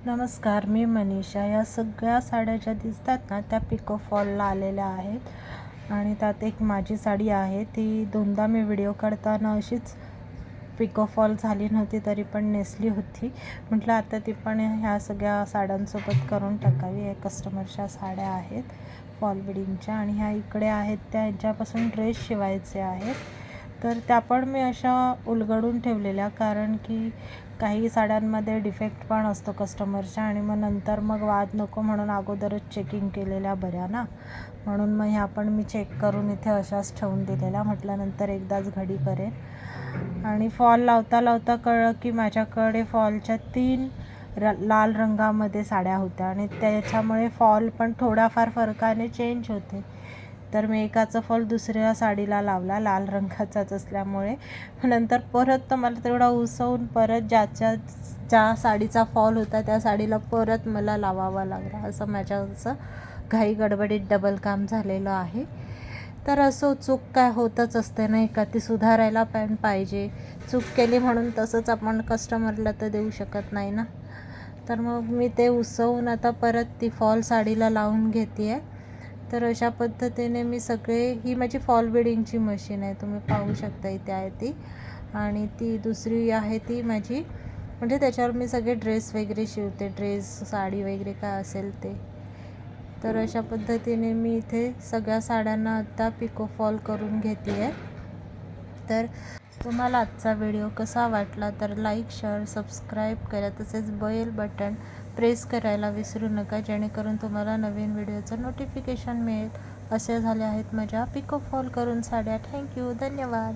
नमस्कार, मी मनीषा. या सगळ्या साड्या ज्या दिसतात ना त्या पिको फॉलला आलेल्या आहेत आणि त्यात एक माझी साडी आहे. ती दोनदा मी व्हिडिओ काढताना अशीच पिको फॉल झाली नव्हती तरी पण नेसली होती. म्हटलं आता ती पण ह्या सगळ्या साड्यांसोबत करून टाकावी. हे कस्टमरच्या साड्या आहेत फॉल बिडिंगच्या आणि ह्या इकडे आहेत त्या ह्याच्यापासून ड्रेस शिवायचे आहेत. तर त्या पण मी अशा उलगडून ठेवलेल्या, कारण की काही साड्यांमध्ये डिफेक्ट पण असतो कस्टमरच्या आणि नंतर वाद नको म्हणून अगोदरच चेकिंग केलेल्या बऱ्या ना. म्हणून ह्या पण मी चेक करून इथे अशाच ठेवून दिलेल्या. म्हटलं नंतर एकदाच घडी करेन. आणि फॉल लावता लावता कळलं की माझ्याकडे फॉलच्या 3 लाल रंगामध्ये साड्या होत्या आणि त्याच्यामुळे फॉल पण थोडाफार फरकाने चेंज होते. तर मी एकाचा फॉल दुसऱ्या साडीला लावला लाल रंगाचाच असल्यामुळे. नंतर परत तो मला तेवढा उसवून परत ज्या साडीचा फॉल होता त्या साडीला परत मला लावावा लागला. असं माझ्याचं घाई गडबडीत डबल काम झालेलं आहे. तर असं चूक काय होतच असते नाही का, ती सुधारायला पण पाहिजे. चूक केली म्हणून तसंच आपण कस्टमरला तर देऊ शकत नाही ना. तर मग मी ते उसवून आता परत ती फॉल साडीला लावून घेते आहे. तर अशा पद्धतीने मी ही माझी फॉल बिडिंगची मशीन आहे, तुम्ही पाहू शकता इथे आहे ती. आणि ती दुसरी आहे ती माझी, म्हणजे त्याच्यावर मी सगळे ड्रेस वगैरे शिवते, ड्रेस साडी वगैरे काय असेल ते. तर अशा पद्धतीने मी इथे सगळ्या साड्यांना आता पिको फॉल करून घेते आहे. तर तुम्हाला आजचा व्हिडिओ कसा वाटला तर लाईक, शेअर, सबस्क्राईब करा. तसेच बेल बटन प्रेस करायला विसरू नका, जेणेकरून तुम्हाला नवीन व्हिडिओचं नोटिफिकेशन मिळेल. असे झाले आहेत माझ्या पिको फॉल करून साड्या. थँक्यू, धन्यवाद.